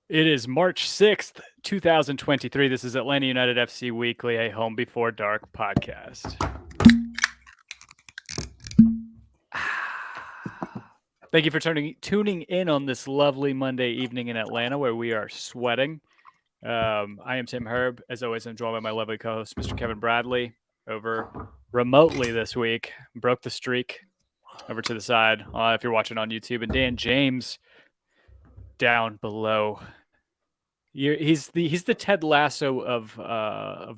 It is March 6th, 2023. This is Atlanta United FC Weekly, a Home Before Dark podcast. Thank you for tuning in on this lovely Monday evening in Atlanta where we are sweating. I am Tim Herb. As always, I'm joined by my lovely co-host, Mr. Kevin Bradley, over remotely this week. Broke the streak over to the side if you're watching on YouTube. And Dan James down below. He's the Ted Lasso of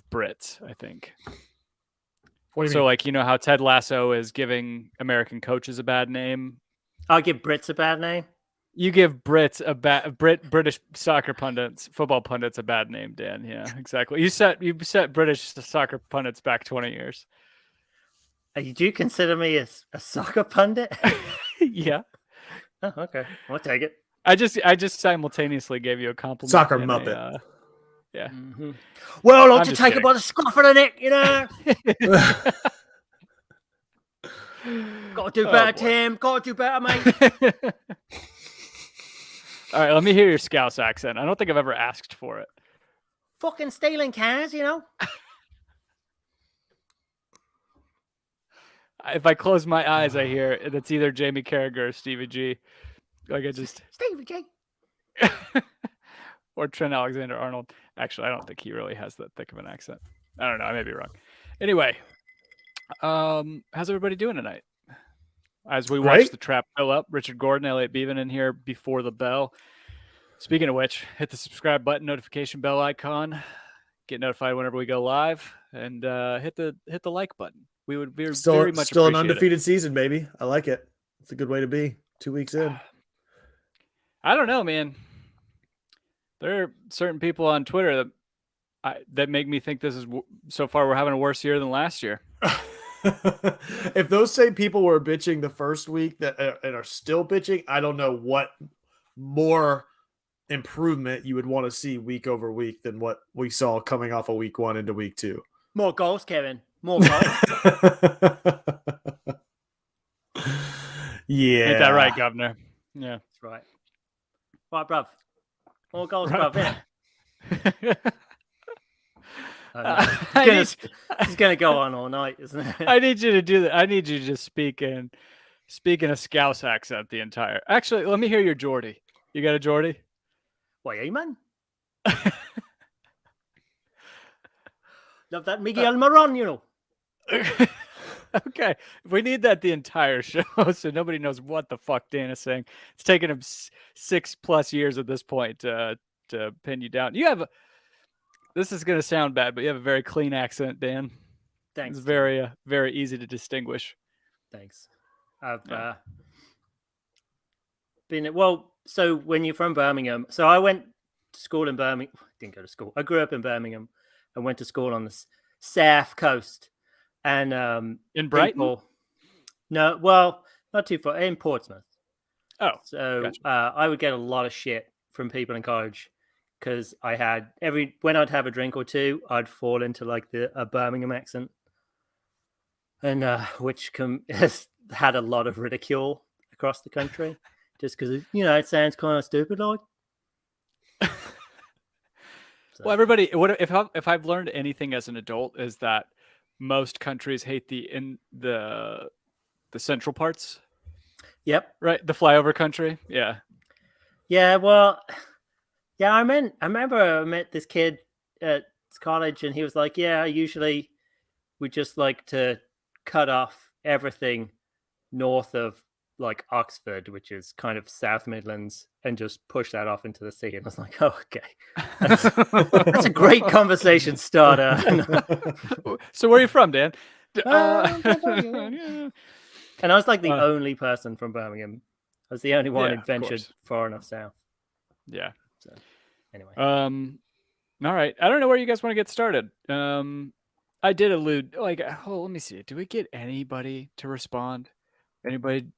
Brits, I think. What do you mean? Like, you know how Ted Lasso is giving American coaches a bad name? I'll give Brits a bad name. You give Brits British soccer pundits, football pundits a bad name, Dan. Yeah, exactly. You set British soccer pundits back 20 years. Do you consider me a soccer pundit? Yeah. Oh, okay. I'll take it. I just simultaneously gave you a compliment. Soccer muppet. Yeah. Mm-hmm. Well, I'll just take kidding. it by the scruff of the neck, you know. Got to do better, Tim. Got to do better, mate. All right, let me hear your Scouse accent. I don't think I've ever asked for it. Fucking stealing cars, you know. If I close my eyes, I hear it's either Jamie Carragher or Stevie G. Like I just Stevie G. or Trent Alexander-Arnold. Actually, I don't think he really has that thick of an accent. I don't know. I may be wrong. Anyway, how's everybody doing tonight? As we watch the trap fill up, Richard Gordon, Elliot Beaven in here before the bell. Speaking of which, hit the subscribe button, notification bell icon, get notified whenever we go live, and hit the like button. We would very much still an undefeated season, baby. I like it. It's a good way to be. 2 weeks in. I don't know, man. There are certain people on Twitter that make me think this is so far we're having a worse year than last year. If those same people were bitching the first week and are still bitching, I don't know what more improvement you would want to see week over week than what we saw coming off of week 1 into week 2. More goals, Kevin. More goals. Yeah. Ain't that right, Governor? Yeah. That's right. Right, bruv. More goals, bruv. It's going to go on all night, isn't it? I need you to do that. I need you to just speak in a Scouse accent the entire. Actually, let me hear your Geordie. You got a Geordie? Why, hey, man? Love that Miguel Maron, you know. Okay, we need that the entire show so nobody knows what the fuck Dan is saying. It's taken him 6+ years at this point to pin you down. You have this is going to sound bad, but you have a very clean accent, Dan. Thanks. It's very very easy to distinguish. Thanks. I've been so when you're from Birmingham, so I went to school in Birmingham. Didn't go to school. I grew up in Birmingham and went to school on the south coast. And in Brighton? No, well, not too far. In Portsmouth. Oh, so gotcha. I would get a lot of shit from people in college because I had when I'd have a drink or two, I'd fall into like a Birmingham accent, and which has had a lot of ridicule across the country, just because it sounds kind of stupid, like. Well, everybody, if I've learned anything as an adult is that most countries hate the central parts. Yep. Right, the flyover country. Yeah. Yeah. Well. Yeah, I remember I met this kid at college, and he was like, "Yeah, usually we just like to cut off everything north of like Oxford, which is kind of South Midlands, and just push that off into the sea." And I was like, "Oh, okay, that's a great conversation starter." So, where are you from, Dan? And I was like the only person from Birmingham. I was the only one who ventured far enough south. Yeah. So, anyway. All right. I don't know where you guys want to get started. I did allude, let me see. Do we get anybody to respond? Anybody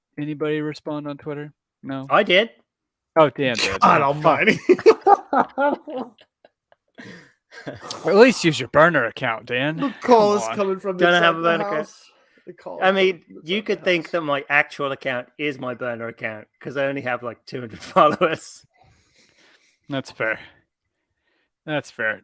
respond on Twitter? No. I did. Oh, Dan did. God almighty. Or at least use your burner account, Dan. The call is coming from the Don't have a burner account. I mean, you could think that my actual account is my burner account because I only have like 200 followers. That's fair. That's fair.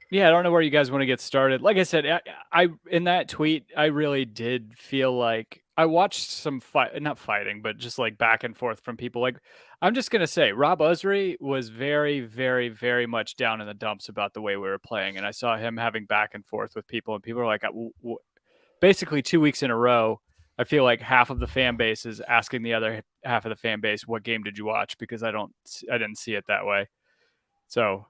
Yeah, I don't know where you guys want to get started. Like I said, I in that tweet, I really did feel like I watched some not fighting, but just like back and forth from people. Like, I'm just gonna say, Rob Usry was very, very, very much down in the dumps about the way we were playing, and I saw him having back and forth with people, and people are like, basically 2 weeks in a row. I feel like half of the fan base is asking the other half of the fan base, "What game did you watch?" Because I didn't see it that way. So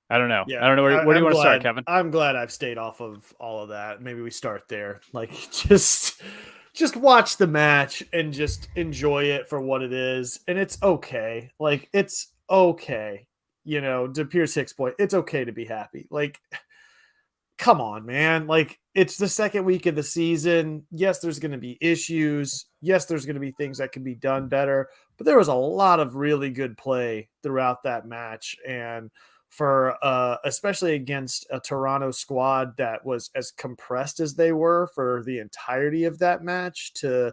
I don't know. Yeah, I don't know. Where do you want to start, Kevin? I'm glad I've stayed off of all of that. Maybe we start there. Like, just watch the match and just enjoy it for what it is. And it's okay. Like, it's okay. You know, to Pierce Hicks' point, it's okay to be happy. Like, come on, man. Like, it's the second week of the season. Yes, there's going to be issues. Yes, there's going to be things that can be done better. But there was a lot of really good play throughout that match. And for especially against a Toronto squad that was as compressed as they were for the entirety of that match, to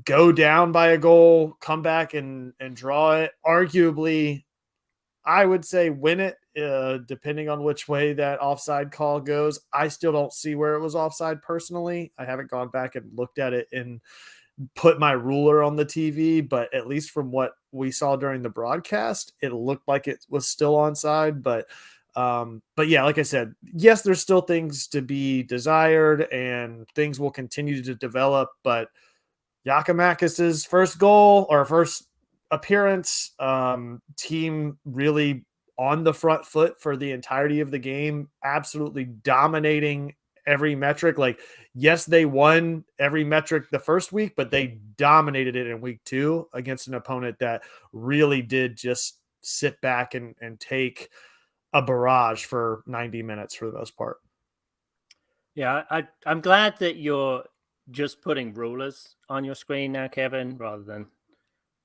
go down by a goal, come back and draw it, arguably I would say win it, depending on which way that offside call goes. I still don't see where it was offside personally. I haven't gone back and looked at it and put my ruler on the TV, but at least from what we saw during the broadcast, it looked like it was still onside. But yeah, like I said, yes, there's still things to be desired and things will continue to develop, but Giacomakis's first goal or first appearance, team really on the front foot for the entirety of the game, absolutely dominating every metric. Like, yes, they won every metric the first week, but they dominated it in week 2 against an opponent that really did just sit back and take a barrage for 90 minutes for the most part. Yeah, I'm glad that you're just putting rulers on your screen now, Kevin, rather than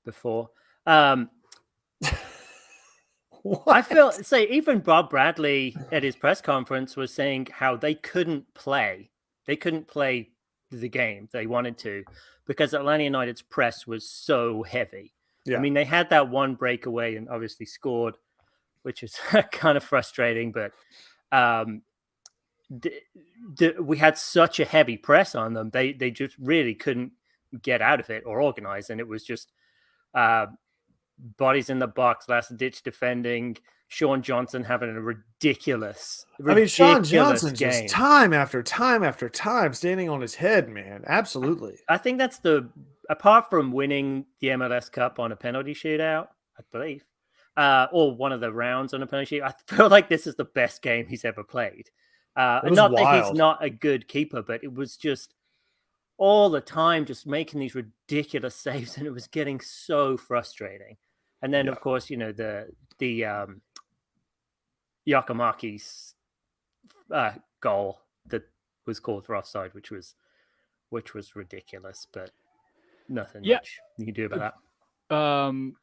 before. I feel say even Bob Bradley at his press conference was saying how they couldn't play the game they wanted to because Atlanta United's press was so heavy. Yeah. I mean, they had that one breakaway and obviously scored, which is kind of frustrating, but we had such a heavy press on them. They just really couldn't get out of it or organize, and it was just bodies in the box, last ditch defending. Sean Johnson having a ridiculous Sean Johnson game. just time after time after time standing on his head, man. Absolutely. I think that's apart from winning the MLS Cup on a penalty shootout, I believe, or one of the rounds on a penalty shootout, I feel like this is the best game he's ever played. And not wild. That he's not a good keeper, but it was just all the time just making these ridiculous saves, and it was getting so frustrating. And then, of course, you know, the Giacomakis goal that was called for offside, which was ridiculous, but nothing much you can do about that.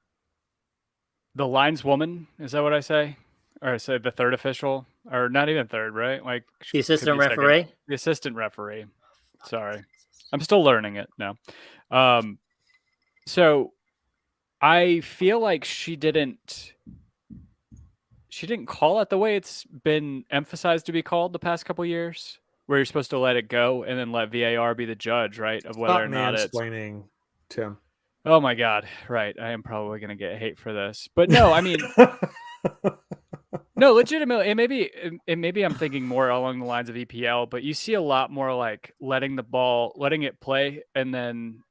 The lineswoman, is that what I say? Or I say the third official, or not even third, right? Like the assistant referee. The assistant referee. Sorry, I'm still learning it now. So I feel like she didn't call it the way it's been emphasized to be called the past couple years, where you're supposed to let it go and then let VAR be the judge, right, of whether or not it's explaining, Tim. Oh my God. Right. I am probably going to get hate for this, but no, I mean, no, legitimately, and maybe I'm thinking more along the lines of EPL, but you see a lot more like letting it play and then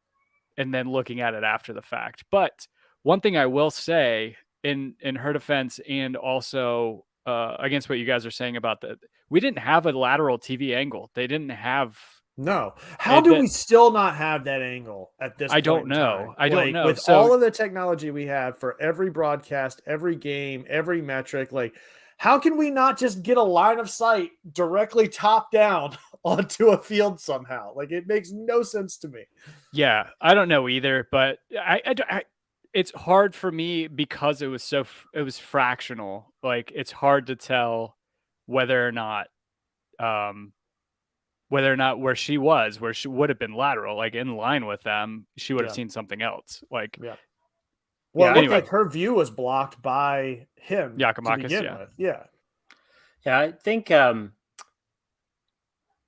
looking at it after the fact. But one thing I will say in her defense, and also against what you guys are saying about we didn't have a lateral TV angle. They didn't have. No. How do we still not have that angle at this point? I don't know. I don't know. With all of the technology we have for every broadcast, every game, every metric, like, how can we not just get a line of sight directly top down onto a field somehow? Like, it makes no sense to me. Yeah, I don't know either, but it's hard for me because it was fractional. Like, it's hard to tell whether or not where she would have been lateral, like in line with them, she would have seen something else. Like, Well, it looked Anyway. like her view was blocked by him to Giakoumakis, begin yeah. with. Yeah. Yeah, I think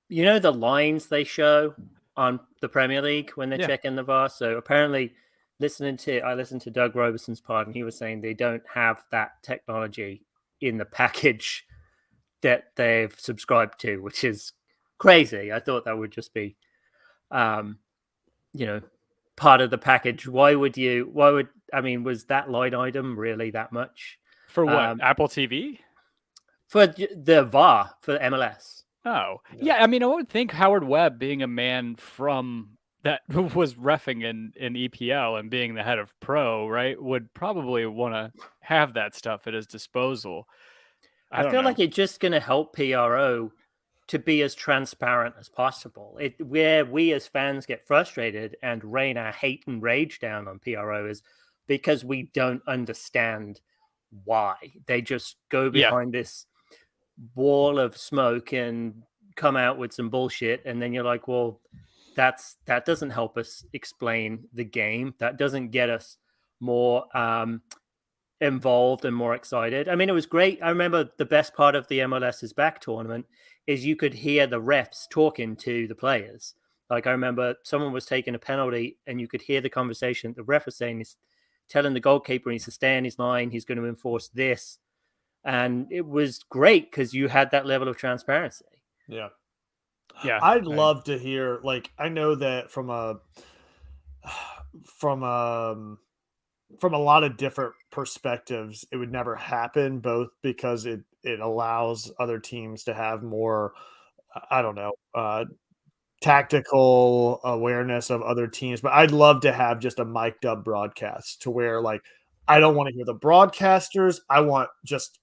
you know the lines they show on the Premier League when they're Yeah. checking the VAR. So apparently, I listened to Doug Robeson's pod, and he was saying they don't have that technology in the package that they've subscribed to, which is crazy. I thought that would just be, you know, part of the package. I mean, was that line item really that much? For what? Apple TV? For the VAR for MLS. Oh, yeah. I mean, I would think Howard Webb, being a man from that was reffing in EPL and being the head of pro, right, would probably want to have that stuff at his disposal. I feel like it's just going to help PRO to be as transparent as possible. Where we as fans get frustrated and rain our hate and rage down on PRO is because we don't understand why. They just go behind this wall of smoke and come out with some bullshit, and then you're like, well, that doesn't help us explain the game. That doesn't get us more involved and more excited. I mean, it was great. I remember the best part of the MLS's back tournament is you could hear the refs talking to the players. Like, I remember someone was taking a penalty and you could hear the conversation. The ref was saying, he's telling the goalkeeper he needs to stay in his line. He's going to enforce this. And it was great because you had that level of transparency. Yeah. Yeah. I'd love to hear, like, I know that from a lot of different perspectives, it would never happen, both because it allows other teams to have more, I don't know, tactical awareness of other teams. But I'd love to have just a mic'd up broadcast to where, like, I don't want to hear the broadcasters. I want just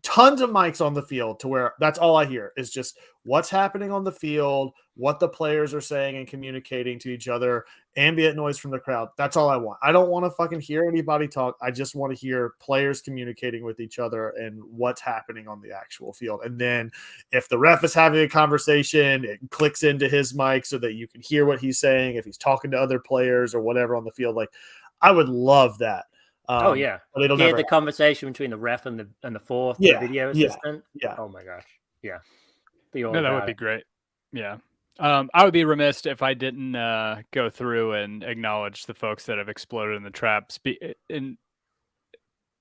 tons of mics on the field to where that's all I hear is just what's happening on the field, what the players are saying and communicating to each other, ambient noise from the crowd. That's all I want. I don't want to fucking hear anybody talk. I just want to hear players communicating with each other and what's happening on the actual field. And then if the ref is having a conversation, it clicks into his mic so that you can hear what he's saying if he's talking to other players or whatever on the field. Like, I would love that. Oh yeah, but it'll hear never the happen. conversation between the ref and the fourth, Yeah, the video yeah, assistant. yeah. Oh my gosh, yeah. Be all No, that would about be it. great. Yeah. I would be remiss if I didn't go through and acknowledge the folks that have exploded in the trap. In,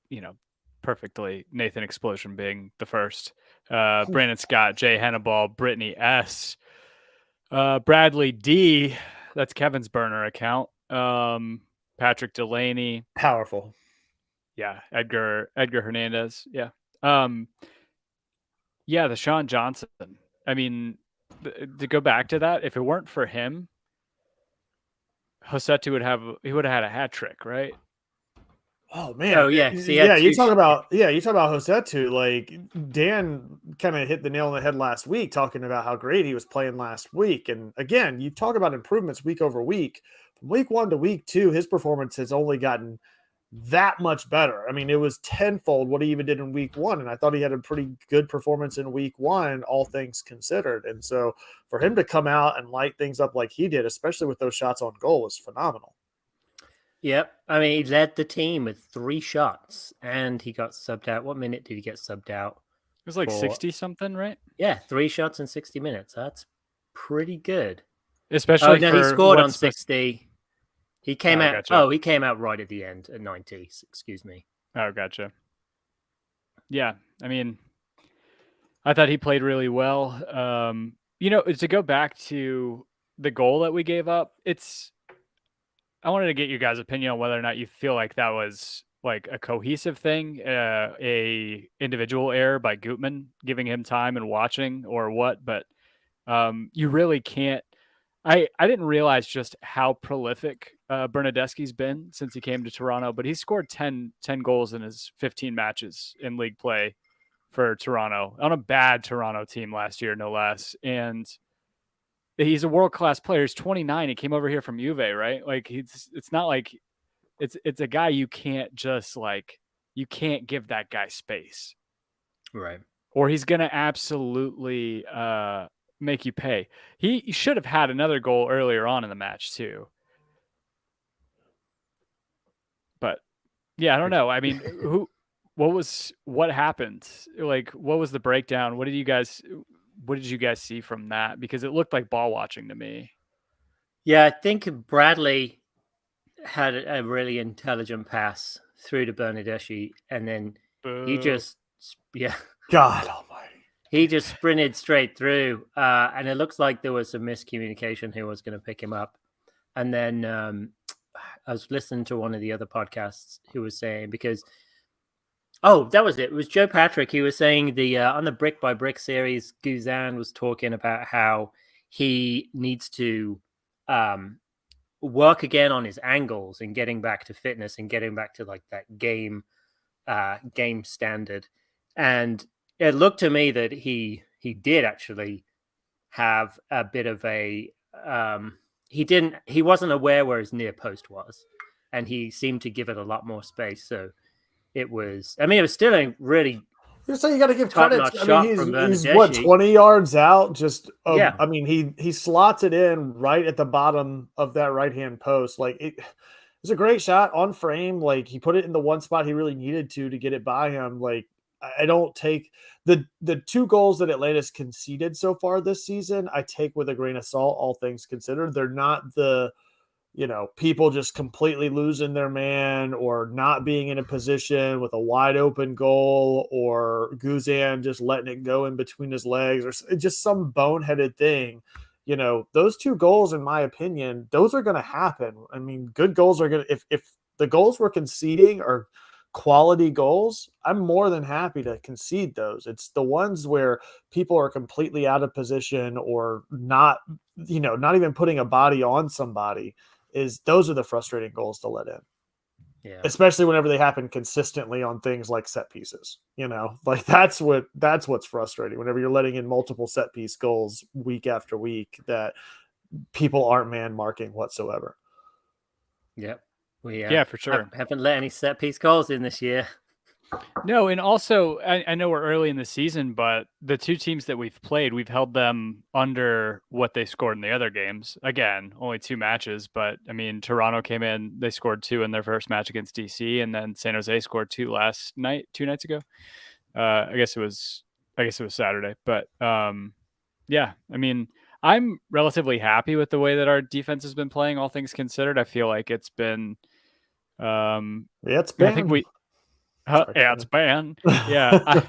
you know, perfectly, Nathan Explosion being the first. Brandon Scott, Jay Hannibal, Brittany S, Bradley D. That's Kevin's burner account. Patrick Delaney. Powerful. Yeah, Edgar Hernandez. Yeah. Yeah, the Sean Johnson. I mean, to go back to that, if it weren't for him, Josetu would have had a hat trick, right? Oh man. Oh yeah, so yeah, you talk about Josetu. Like, Dan kind of hit the nail on the head last week, talking about how great he was playing last week. And again, you talk about improvements week over week. From week 1 to week 2, his performance has only gotten that much better. I mean, it was tenfold what he even did in week 1. And I thought he had a pretty good performance in week 1, all things considered. And so for him to come out and light things up like he did, especially with those shots on goal, was phenomenal. Yep. I mean, he led the team with 3 shots and he got subbed out. What minute did he get subbed out? It was like 60 something, right? Yeah, 3 shots in 60 minutes. That's pretty good. Especially he scored on 60. He came out. Gotcha. Oh, he came out right at the end at 90. Excuse me. Oh, gotcha. Yeah, I mean, I thought he played really well. To go back to the goal that we gave up, I wanted to get your guys' opinion on whether or not you feel like that was like a cohesive thing, a individual error by Gutman, giving him time and watching, or what. But you really can't. I didn't realize just how prolific Bernadeschi's been since he came to Toronto, but he's scored 10 goals in his 15 matches in league play for Toronto on a bad Toronto team last year, no less. And he's a world-class player. He's 29. He came over here from Juve, right? Like, it's not like it's a guy you can't just you can't give that guy space. Right. Or he's going to absolutely make you pay. He should have had another goal earlier on in the match too. But Yeah, I don't know. I mean, what happened? Like, what was the breakdown? What did you guys see from that? Because it looked like ball watching to me. Yeah, I think Bradley had a really intelligent pass through to Bernadeschi, and then he Boo. just God almighty. he just sprinted straight through, and it looks like there was some miscommunication who was going to pick him up. And then I was listening to one of the other podcasts who was saying, because that was it. It was Joe Patrick. He was saying the on the Brick by Brick series, Guzan was talking about how he needs to work again on his angles and getting back to fitness and getting back to like that game standard. And it looked to me that he did actually have a bit of a he wasn't aware where his near post was, and he seemed to give it a lot more space. So it was still a really You're saying you got to give credit. top-notch I shot mean, from he's what, Bernadeschi. 20 yards out. Just Yeah. I mean, he slots it in right at the bottom of that right hand post. Like it's a great shot on frame. Like he put it in the one spot he really needed to get it by him. Like I don't take the 2 goals that Atlanta's conceded so far this season. I take with a grain of salt, all things considered. They're not the people just completely losing their man or not being in a position with a wide open goal or Guzan just letting it go in between his legs or just some boneheaded thing. Those 2 goals, in my opinion, those are going to happen. I mean, good goals are going to, if the goals we're conceding are quality goals, I'm more than happy to concede those. It's the ones where people are completely out of position or not even putting a body on somebody. Those are the frustrating goals to let in. Yeah. Especially whenever they happen consistently on things like set pieces. Like that's what's frustrating. Whenever you're letting in multiple set piece goals week after week that people aren't man marking whatsoever. Yep. We Yeah, for sure. haven't let any set piece goals in this year. No, and also I know we're early in the season, but the 2 teams that we've played, we've held them under what they scored in the other games. Again, only 2 matches, but I mean, Toronto came in, they scored 2 in their first match against DC, and then San Jose scored 2 2 nights ago. I guess it was Saturday, but yeah, I mean, I'm relatively happy with the way that our defense has been playing, all things considered. I feel like it's been it's been. I think it's banned. Yeah,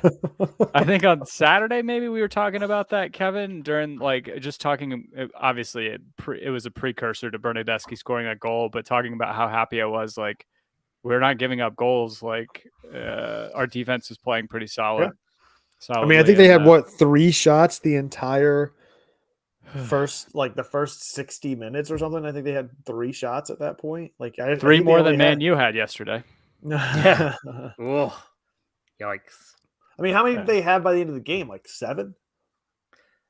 I think on Saturday maybe we were talking about that, Kevin, during just talking. Obviously, it was a precursor to Bernadeschi scoring that goal, but talking about how happy I was, like we're not giving up goals. Like our defense is playing pretty solid. Yeah. I mean, I think they had 3 shots the entire the first 60 minutes or something. I think they had 3 shots at that point. Like 3 more than Man U had yesterday. Yeah. Oh, yikes. I mean, how many did they have by the end of the game? Like 7?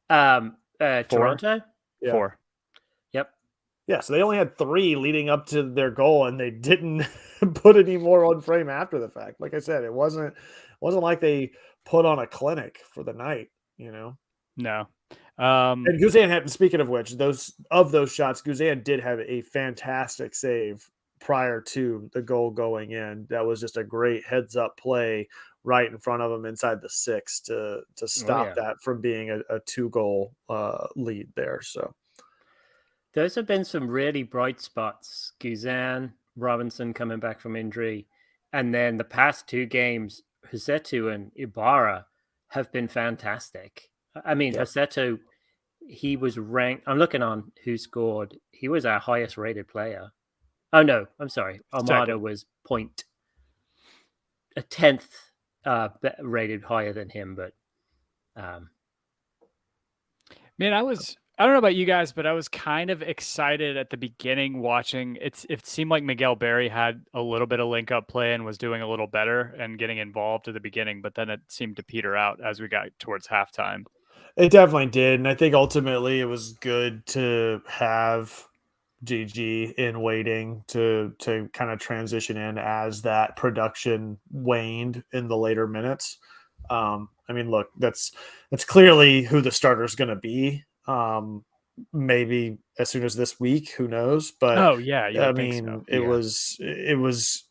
4. Toronto? Yeah. 4. Yep. Yeah, so they only had 3 leading up to their goal, and they didn't put any more on frame after the fact. Like I said, it wasn't like they put on a clinic for the night, No. And Guzan had, speaking of which, those shots, Guzan did have a fantastic save prior to the goal going in. That was just a great heads up play right in front of him inside the 6 to stop that from being a 2-goal lead there. So those have been some really bright spots. Guzan, Robinson coming back from injury, and then the past 2 games, Rossetto and Ibarra have been fantastic. I mean, Rossetto, he was ranked. I'm looking on who scored. He was our highest rated player. Oh no, I'm sorry. Armada was a 10th rated higher than him, but man, I don't know about you guys, but I was kind of excited at the beginning watching. It seemed like Miguel Berry had a little bit of link up play and was doing a little better and getting involved at the beginning, but then it seemed to peter out as we got towards halftime. It definitely did, and I think ultimately it was good to have GG in waiting to kind of transition in as that production waned in the later minutes. I mean, look, that's clearly who the starter is going to be. Maybe as soon as this week, who knows? But oh yeah, I mean, so. It was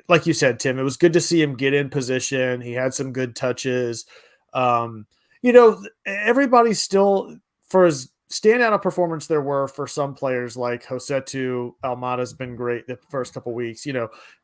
like you said, Tim, it was good to see him get in position. He had some good touches. Everybody's still, for as standout of performance there were for some players like Josetu, Almada's been great the first couple weeks,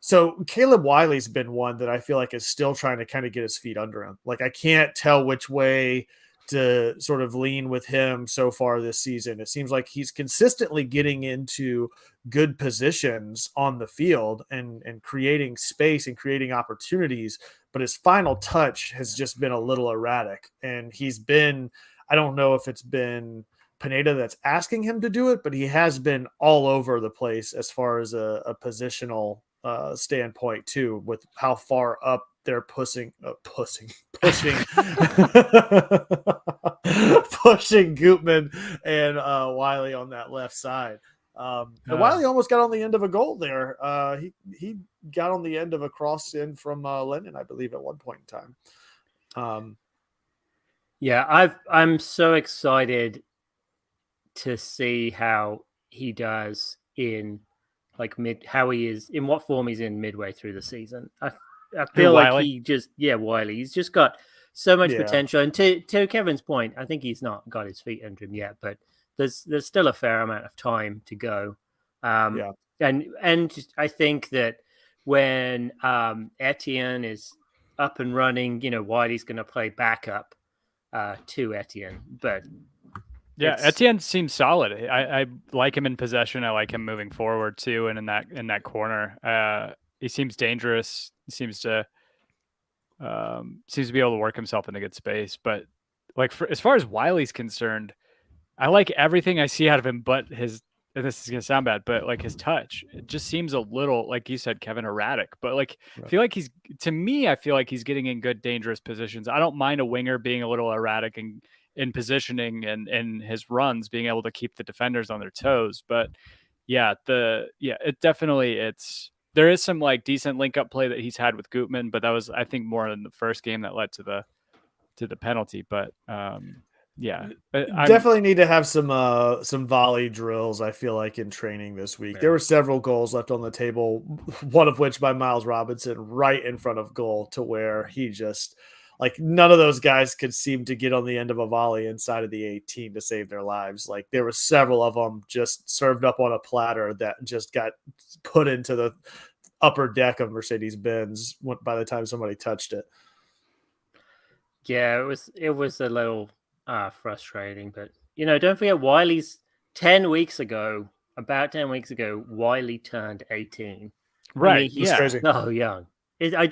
So Caleb Wiley's been one that I feel like is still trying to kind of get his feet under him. Like I can't tell which way to sort of lean with him so far this season. It seems like he's consistently getting into good positions on the field and creating space and creating opportunities, but his final touch has just been a little erratic. And I don't know if it's been Pineda that's asking him to do it, but he has been all over the place as far as a positional standpoint too, with how far up they're pushing pushing Gutman and Wiley on that left side. And Wiley almost got on the end of a goal there. He got on the end of a cross in from Lennon, I believe, at one point in time. I'm so excited to see how he does in how he is in what form he's in midway through the season. I feel like Wiley? Wiley. He's just got so much potential. And to Kevin's point, I think he's not got his feet under him yet, but there's still a fair amount of time to go. And I think that when Etienne is up and running, Wiley's going to play backup to Etienne. But yeah, Etienne seems solid. I like him in possession. I like him moving forward too, and in that corner, he seems dangerous. He seems to be able to work himself into good space. But as far as Wiley's concerned, I like everything I see out of him, but his. And this is gonna sound bad, but his touch, it just seems a little, like you said, Kevin, erratic. But I feel like he's getting in good, dangerous positions. I don't mind a winger being a little erratic and in positioning and his runs being able to keep the defenders on their toes. But there is some decent link up play that he's had with Gutman, but that was, I think, more in the first game that led to the penalty. But definitely need to have some volley drills. I feel like in training this week, there were several goals left on the table, one of which by Miles Robinson right in front of goal, to where he just none of those guys could seem to get on the end of a volley inside of the 18 to save their lives. There were several of them just served up on a platter that just got put into the upper deck of Mercedes-Benz by the time somebody touched it. Yeah, it was a little frustrating, but don't forget Wiley's about 10 weeks ago, Wiley turned 18. Right. He's crazy. So young. I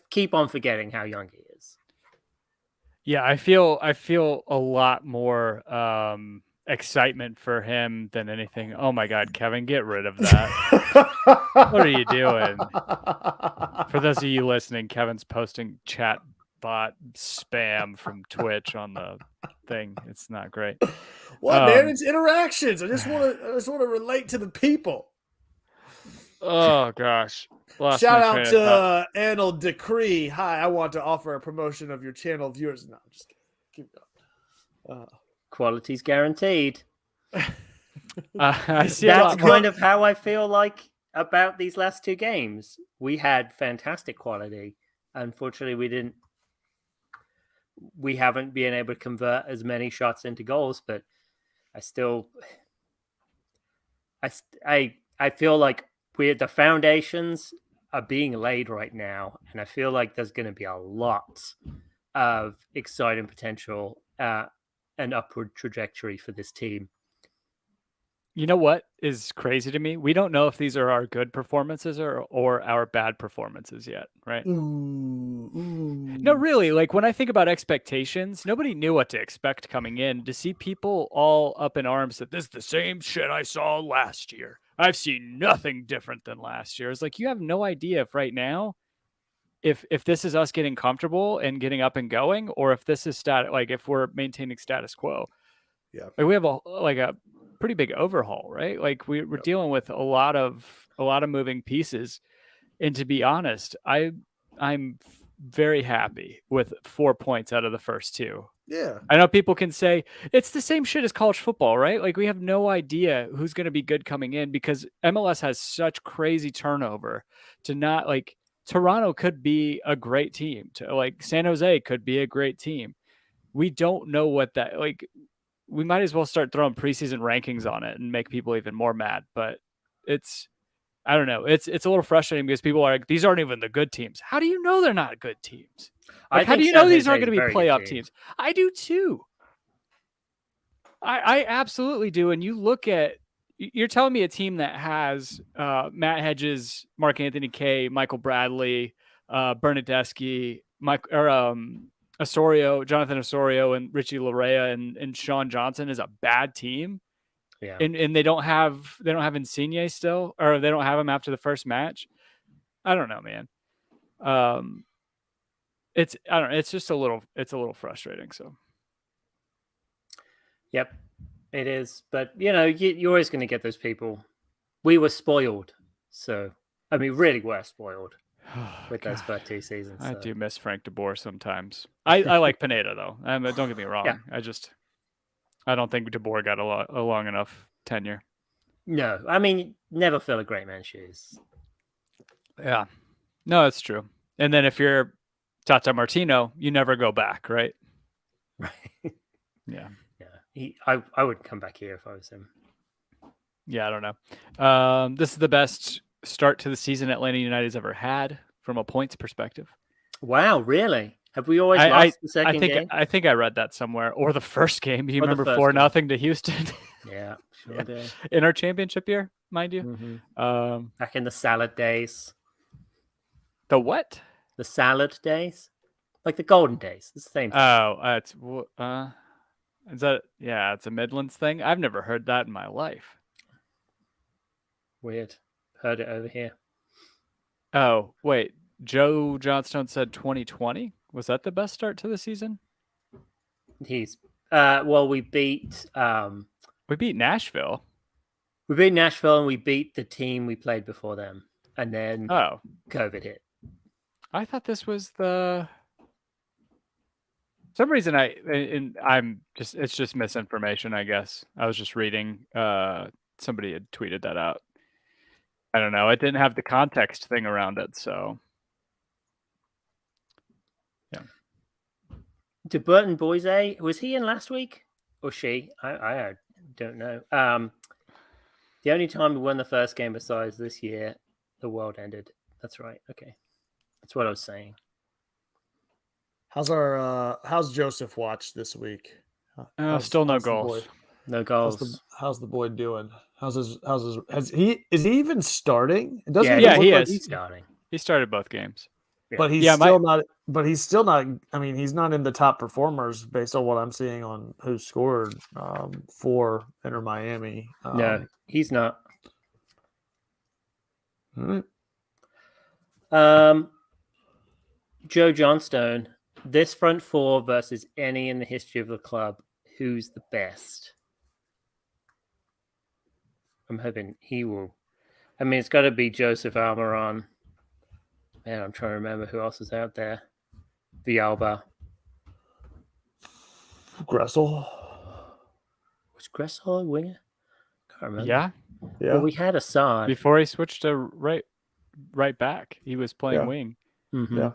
keep on forgetting how young he is. Yeah, I feel a lot more excitement for him than anything. Oh my God, Kevin, get rid of that. What are you doing? For those of you listening, Kevin's posting chat bot spam from Twitch on the thing. It's not great. What, man? It's interactions. I just want to relate to the people. Oh gosh. Shout out to Anil Decree. Hi, I want to offer a promotion of your channel viewers. No, I'm just kidding. Keep going. Quality's guaranteed. I see that's kind of how I feel like about these last two games. We had fantastic quality. Unfortunately, we haven't been able to convert as many shots into goals, but I feel like the foundations are being laid right now, and I feel like there's going to be a lot of exciting potential and upward trajectory for this team. You know what is crazy to me? We don't know if these are our good performances or our bad performances yet, right? No, really. When I think about expectations, nobody knew what to expect coming in. To see people all up in arms that this is the same shit I saw last year. I've seen nothing different than last year. It's you have no idea if right now, if this is us getting comfortable and getting up and going, or if this is static, if we're maintaining status quo. Yeah. We have a pretty big overhaul, right? We're dealing with a lot of moving pieces. And to be honest, I'm very happy with 4 points out of the first two. Yeah. I know people can say it's the same shit as college football, right? Like we have no idea who's going to be good coming in because MLS has such crazy turnover to not like Toronto could be a great team. To like San Jose could be a great team. We don't know what that like we might as well start throwing preseason rankings on it and make people even more mad, but it's I don't know. It's a little frustrating because people are like these aren't even the good teams. How do you know they're not good teams? Like, I how do think you know San these Jose aren't is going a to be very good playoff team. teams? I do too. I absolutely do. And you look at, you're telling me a team that has Matt Hedges, Mark Anthony Kaye, Michael Bradley, Bernadeschi, Osorio, Jonathan Osorio, and Richie Larea and Sean Johnson is a bad team. Yeah. And they don't have Insigne still, or they don't have him after the first match. I don't know, man. I don't know. It's just a little frustrating. So. Yep, it is. But you're always going to get those people. We were spoiled, so I mean, really were spoiled with those first 2 seasons. I so. do miss Frank de Boer sometimes. I like Pineda though. Don't get me wrong. Yeah. I don't think de Boer got a long enough tenure. No, I mean, never fill a great man's shoes. Yeah, no, that's true. And then if you're Tata Martino, you never go back, right? Right. Yeah. Yeah. I wouldn't come back here if I was him. Yeah, I don't know. This is the best start to the season Atlanta United's ever had from a points perspective. Wow, really? Have we always lost the second game? I think I read that somewhere, or the first game. You Or the remember first 4-0 to Houston? Yeah, sure do. In our championship year, mind you. Mm-hmm. Back in the salad days. The what? The salad days, like the golden days. It's the same thing. Oh, is that? Yeah, it's a Midlands thing. I've never heard that in my life. Weird. Heard it over here. Oh, wait. Joe Johnstone said 2020. Was that the best start to the season? Well, we beat We beat Nashville. We beat Nashville and we beat the team we played before them. And then COVID hit. I thought this was the For some reason it's just misinformation, I guess. I was just reading somebody had tweeted that out. I don't know. It didn't have the context thing around it, so yeah. Did Burton Boise, was he in last week? Or she? I don't know. The only time we won the first game besides this year, the world ended. That's right. Okay. That's what I was saying. How's Joseph Watch this week? Still no goals. No goals. How's the boy doing? Is he even starting? It doesn't Yeah, even he look is. He's starting. He started both games. Yeah. But he's still not. I mean, he's not in the top performers based on what I'm seeing on who scored for Inter Miami. No, he's not. All right. Joe Johnstone, this front four versus any in the history of the club, who's the best? I'm hoping he will. I mean, it's got to be Joseph Almiron. Man, I'm trying to remember who else is out there. Villalba. Gressel. Was Gressel a winger? Can't remember. Yeah. Well, we had Assad. Before he switched to right back, he was playing wing. Mm-hmm. Yeah.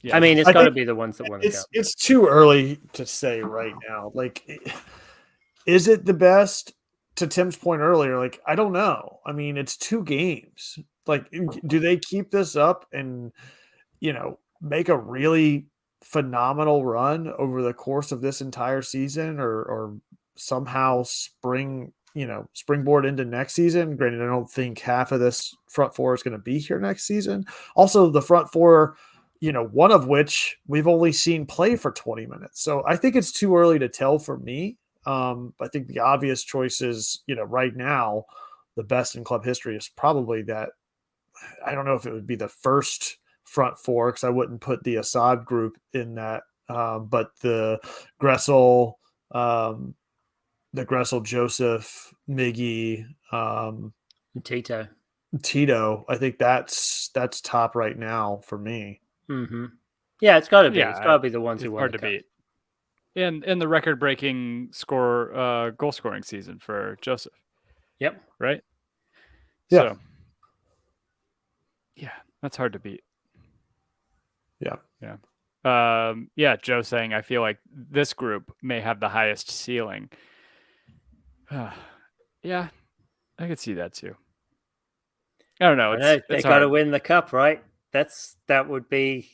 Yeah. I mean, it's got to be the ones that won the cup. It's too early to say right now. Like, is it the best? To Tim's point earlier, like, I don't know. I mean, it's 2 games. Like, do they keep this up and, make a really phenomenal run over the course of this entire season or somehow springboard into next season? Granted, I don't think half of this front four is going to be here next season. Also, the front four, one of which we've only seen play for 20 minutes. So I think it's too early to tell for me. I think the obvious choice is, right now, the best in club history is probably that. I don't know if it would be the first front four because I wouldn't put the Assad group in that. But the Gressel, Joseph, Miggy, and Tito. Tito. I think that's top right now for me. Mm-hmm. Yeah, it's got to be. Yeah, It's got to be the ones who it's won hard the to cup. beat. In the record-breaking goal scoring season for Joseph, Yep. right? Yeah. So, yeah, that's hard to beat. Yeah. Yeah. Joe saying I feel like this group may have the highest ceiling. Yeah, I could see that too. I don't know. I know they It's got to hard. win the cup, right? That would be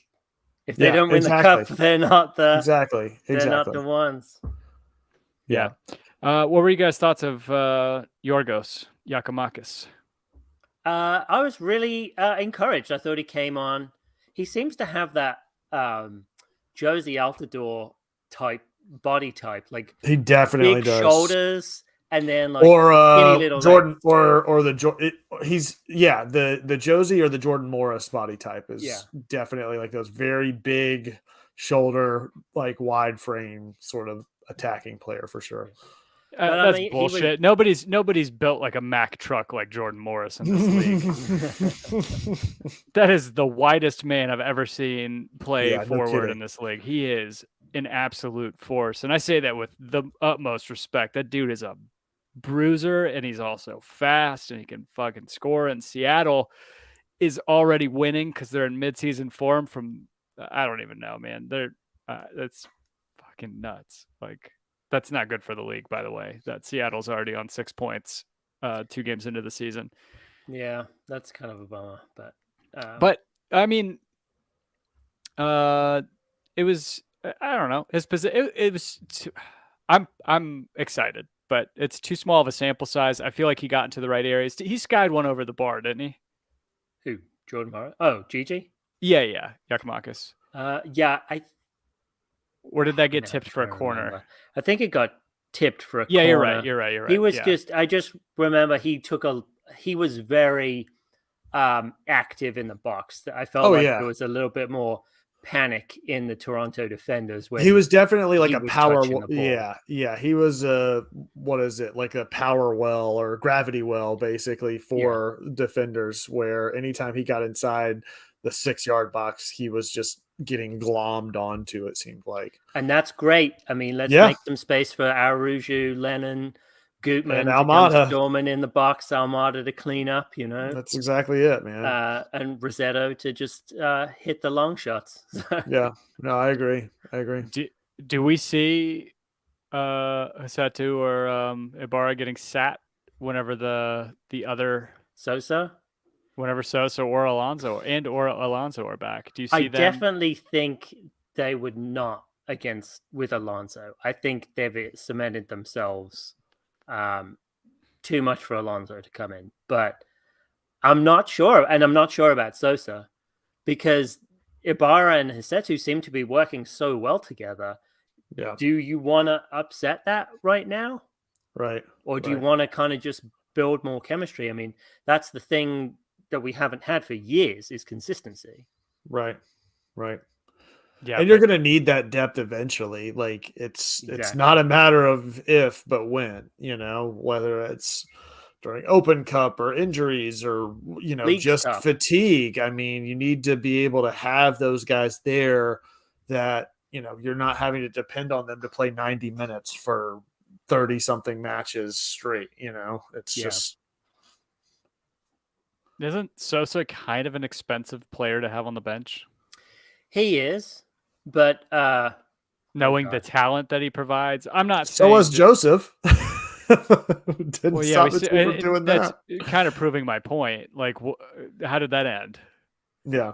if they Yeah, don't win the cup, they're not Exactly. they're not the ones. Yeah. What were you guys' thoughts of Yorgos Yakimakis? I was really encouraged. I thought he came on. He seems to have that Josie Altidore type body type, like He definitely big does. shoulders, and then like Or skinny little Jordan, legs. or he's the Josie or the Jordan Morris body type is definitely like those very big shoulder, like wide frame sort of attacking player for sure. But I That's mean, bullshit. Nobody's built like a Mack truck like Jordan Morris in this league. That is the widest man I've ever seen play Yeah, no forward kidding. in this league. He is an absolute force, and I say that with the utmost respect. That dude is a bruiser, and he's also fast, and he can fucking score. And Seattle is already winning because they're in midseason form. From I don't even know, man. That's fucking nuts. Like. That's not good for the league, by the way. That Seattle's already on 6 points, 2 games into the season. Yeah, that's kind of a bummer. But I mean, it was I don't know his position. It was. I'm excited, but it's too small of a sample size. I feel like he got into the right areas. He skied one over the bar, didn't he? Who? Jordan Morris? Oh, Gigi? Yeah, Yakimakis. Yeah, Or did that get I'm tipped for a trying to corner? remember. I think it got tipped for a Yeah, corner. you're right. He was yeah. I just remember he was very active in the box. I felt there was a little bit more panic in the Toronto defenders when he was definitely like he a was power. touching the ball. Yeah. He was what is it, like a power well or gravity well, basically for defenders. Where anytime he got inside the 6-yard box, he was just getting glommed onto. It seemed like, and that's great. I mean, let's make some space for Aruju, Lennon, Gutman, and to come Almada storming in the box, Almada to clean up. That's exactly it, man. And Rossetto to just hit the long shots. Yeah, no, I agree. Do we see Hasatu or Ibarra getting sat whenever the other Sosa? Whenever Sosa or Alonso are back? Do you see I them? definitely think they would not with Alonso. I think they've cemented themselves too much for Alonso to come in. But I'm not sure. And I'm not sure about Sosa because Ibarra and Hisetu seem to be working so well together. Yeah. Do you want to upset that right now? Right. Or do you want to kind of just build more chemistry? I mean, that's the thing that we haven't had for years is consistency. Right. Yeah. And you're going to need that depth eventually. Like it's not a matter of if, but when, whether it's during Open Cup or injuries or, League's just tough. fatigue. I mean, you need to be able to have those guys there that, you're not having to depend on them to play 90 minutes for 30 something matches straight. It's just. Isn't Sosa kind of an expensive player to have on the bench? He is, but knowing the talent that he provides, I'm not saying. So was Joseph. Didn't stop the team from doing that. That's kind of proving my point. Like, how did that end? Yeah,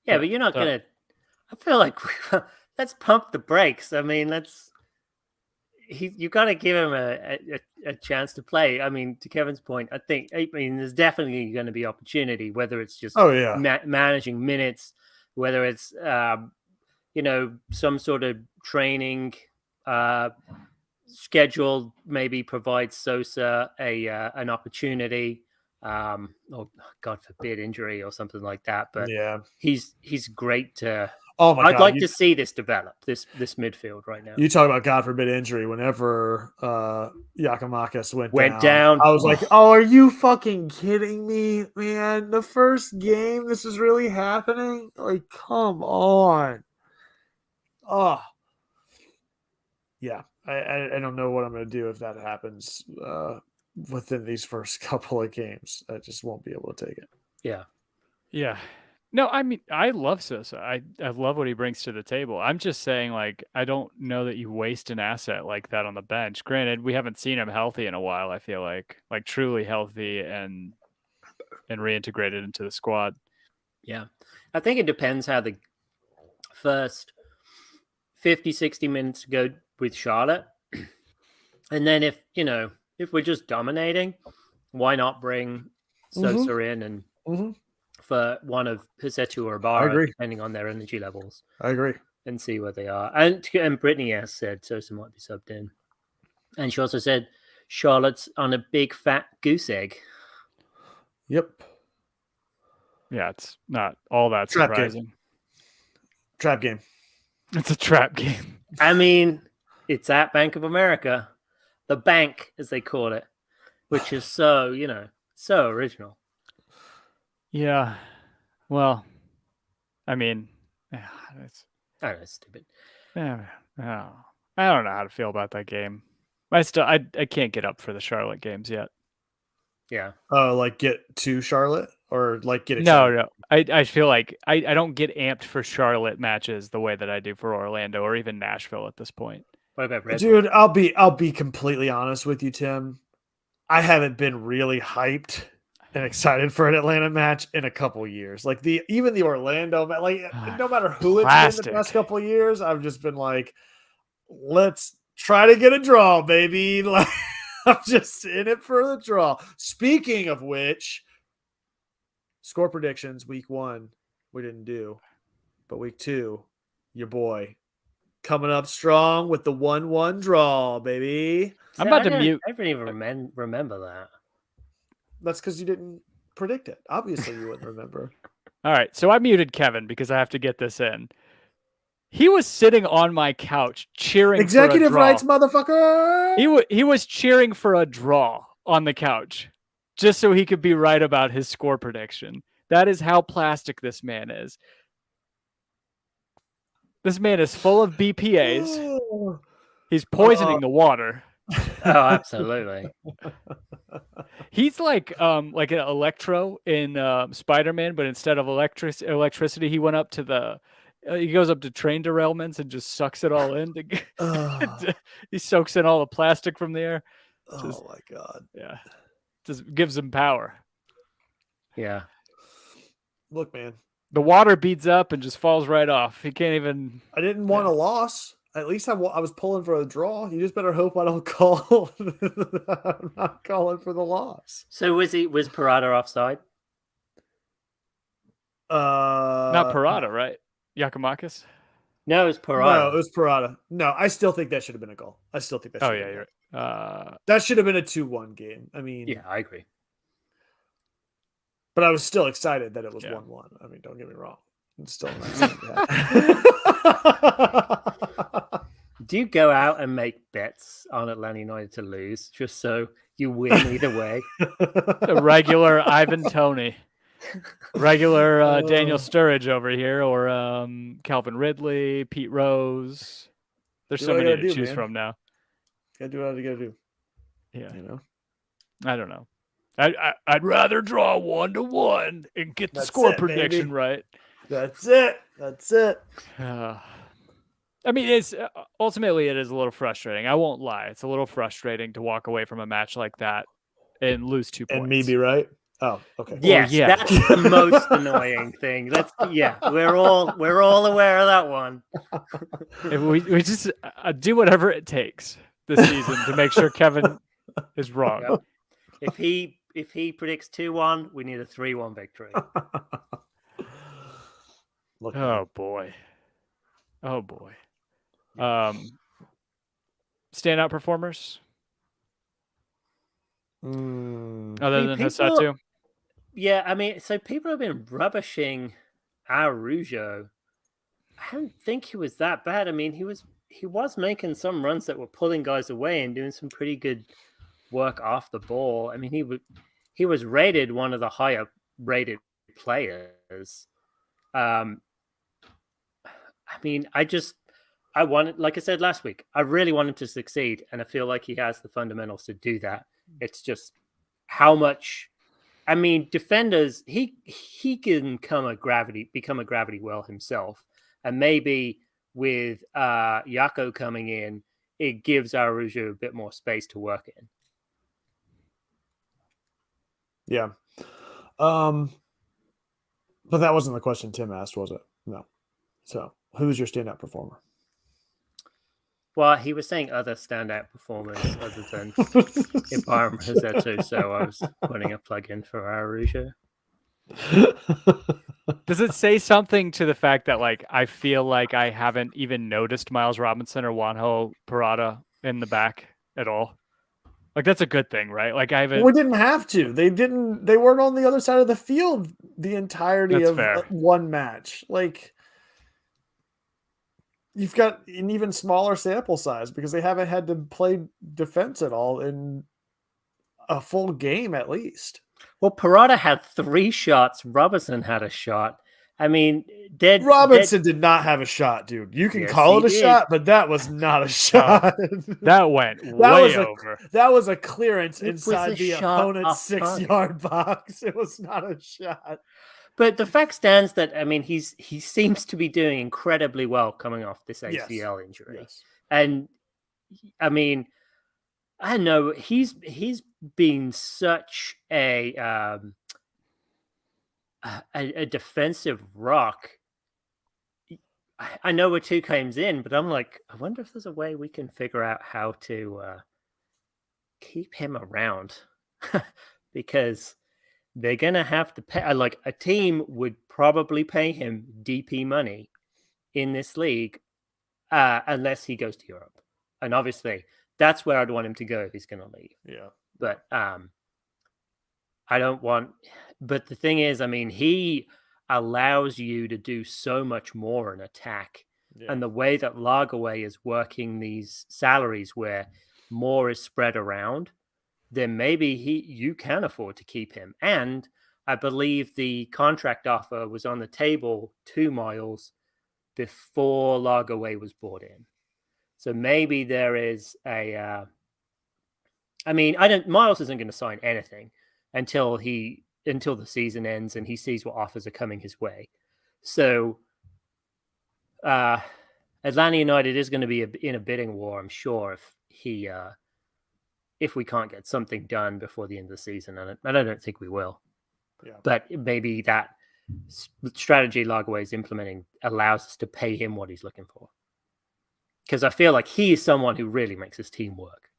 but you're not gonna. I feel like let's pump the brakes. I mean, you got to give him a chance to play. I mean, to Kevin's point, I mean, there's definitely going to be opportunity, whether it's just managing minutes, whether it's some sort of training schedule maybe provides Sosa an opportunity, or God forbid injury or something like that. But he's great to Oh my I'd god! like to see this develop, this midfield right now. You talk about God forbid injury. Whenever Giakoumakis went Went down, down. I was like, "Oh, are you fucking kidding me, man? The first game, this is really happening? Like, come on!" Oh, yeah. I don't know what I'm going to do if that happens within these first couple of games. I just won't be able to take it. Yeah. Yeah. No, I mean, I love Sosa. I love what he brings to the table. I'm just saying, like, I don't know that you waste an asset like that on the bench. Granted, we haven't seen him healthy in a while, I feel like truly healthy and reintegrated into the squad. Yeah. I think it depends how the first 50, 60 minutes go with Charlotte. And then if we're just dominating, why not bring Sosa in and for one of Hisetu or I Ibarra, agree. depending on their energy levels, I agree. and see where they are. And Brittany has said Sosa might be subbed in. And she also said Charlotte's on a big fat goose egg. Yep. Yeah, it's not all that Trap game. surprising. Trap game. It's a trap game. I mean, it's at Bank of America, the bank, as they call it, which is so original. Yeah. Well, I mean, it's I don't know, it's stupid. I don't know how to feel about that game. I can't get up for the Charlotte games yet. Yeah. Like get to Charlotte or like get No, excited? no. I feel like I don't get amped for Charlotte matches the way that I do for Orlando or even Nashville at this point. What about Red Dude, I'll be completely honest with you, Tim. I haven't been really hyped and excited for an Atlanta match in a couple years. Like even the Orlando, like no matter who it's been Plastic. the past couple of years, I've just been like, let's try to get a draw, baby. Like I'm just in it for the draw. Speaking of which, score predictions week 1 we didn't do, but week 2, your boy coming up strong with the 1-1 draw, baby. I'm about to mute. I don't even remember that. That's because you didn't predict it. Obviously, you wouldn't remember. All right, so I muted Kevin because I have to get this in. He was sitting on my couch cheering Executive for a draw. rights, motherfucker. He was cheering for a draw on the couch just so he could be right about his score prediction. That is how plastic this man is. This man is full of BPAs. He's poisoning the water. Oh, absolutely. He's like an Electro in Spider-Man, but instead of electricity, he went up to the he goes up to train derailments and just sucks it all in. He soaks in all the plastic from the air. Oh my god. Yeah. Just gives him power. Yeah. Look, man. The water beads up and just falls right off. He can't even. I didn't want a loss. At least I was pulling for a draw. You just better hope I don't call. I'm not calling for the loss. So was Parada offside? Not Parada, right? Giakoumakis? No, it was Parada. No, it was Parada. No, I still think that should have been a goal. I still think that. Oh yeah, you're right. That should have been a 2-1 game. I mean, yeah, I agree. But I was still excited that it was 1-1. I mean, don't get me wrong. It's still nice. Do you go out and make bets on Atlanta United to lose just so you win either way? A regular Ivan Toney, regular Daniel Sturridge over here, or Calvin Ridley, Pete Rose. There's so many to choose from now. Gotta do what I gotta do. Yeah, you know. I don't know. I'd rather draw 1-1 and get the score prediction right. That's it. That's it. I mean, it's ultimately it is a little frustrating. I won't lie; it's a little frustrating to walk away from a match like that and lose 2 points. And me be right. Oh, okay. Yes, yeah. That's the most annoying thing. We're all aware of that one. If we just do whatever it takes this season to make sure Kevin is wrong. Yep. If he predicts 2-1, we need a 3-1 victory. Oh boy. Standout performers? Other than Hisetu? Yeah, I mean, so people have been rubbishing Araujo I don't think he was that bad. I mean, he was making some runs that were pulling guys away and doing some pretty good work off the ball. I mean, he was rated one of the higher rated players. I mean, I wanted, like I said last week, I really wanted to succeed, and I feel like he has the fundamentals to do that. It's just how much. I mean, defenders, he can become a gravity well himself, and maybe with Yako coming in, it gives Arujo a bit more space to work in. Yeah. But that wasn't the question Tim asked, was it? No. So, who was your standout performer? Well, he was saying other standout performers other than Ibarra Rossetto, so I was putting a plug in for Arujo. Does it say something to the fact that like I feel like I haven't even noticed Miles Robinson or Juanjo Parada in the back at all? Like that's a good thing, right? Like I haven't. We didn't have to. They weren't on the other side of the field the entirety That's of fair. one match. Like, you've got an even smaller sample size because they haven't had to play defense at all in a full game at least. Well, Parada had 3 shots. Robinson had a shot. I mean, Robinson did not have a shot, dude. You can Yes, call he it a did. shot, but that was not a shot. That went way over. That was a clearance It was inside a the shot opponent's off target. 6-yard box. It was not a shot. But the fact stands that, I mean, he seems to be doing incredibly well coming off this ACL injury. Yes. And I mean, I know he's been such a defensive rock. I know we're 2 games in, but I'm like, I wonder if there's a way we can figure out how to keep him around because they're gonna have to pay. Like a team would probably pay him DP money in this league unless he goes to Europe, and obviously that's where I'd want him to go if he's going to leave. Yeah, but I don't want. But the thing is, I mean, he allows you to do so much more in attack, and the way that Lagerwey is working these salaries, where more is spread around, then maybe you can afford to keep him. And I believe the contract offer was on the table 2 miles before Lagerwey was brought in. So maybe there is a. I mean, Miles isn't going to sign anything until the season ends and he sees what offers are coming his way. So, Atlanta United is going to be in a bidding war, I'm sure, if we can't get something done before the end of the season, and I don't think we will. Yeah. But maybe that strategy Lagerwey is implementing allows us to pay him what he's looking for. Because I feel like he is someone who really makes his team work.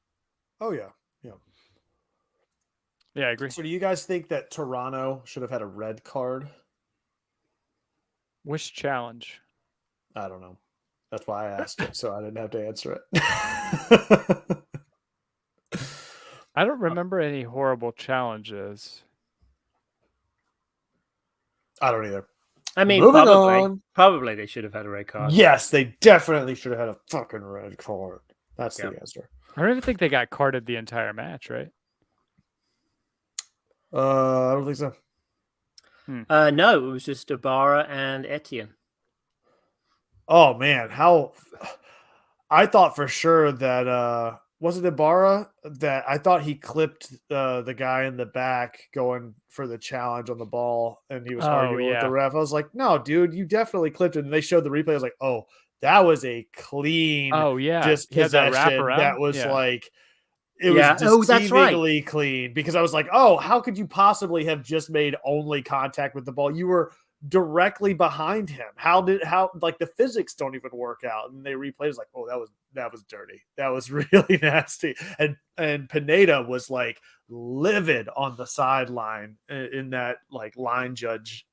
Oh, yeah. Yeah. Yeah, I agree. So do you guys think that Toronto should have had a red card? Which challenge? I don't know. That's why I asked it, so I didn't have to answer it. I don't remember any horrible challenges. I don't either. I mean, probably they should have had a red card. Yes, they definitely should have had a fucking red card. That's the answer. I don't even think they got carded the entire match, right? I don't think so. No, it was just Ibarra and Etienne. Oh man, I thought for sure that was it Ibarra that I thought he clipped the guy in the back going for the challenge on the ball, and he was arguing with the ref. I was like, no, dude, you definitely clipped it. And they showed the replay. I was like, oh, that was a clean dispossession. That was like it was deceivingly clean, because I was like, oh, how could you possibly have just made only contact with the ball? You were directly behind him. How the physics don't even work out? And they replay it, like, oh, that was dirty. That was really nasty. And Pineda was like livid on the sideline in that like line judge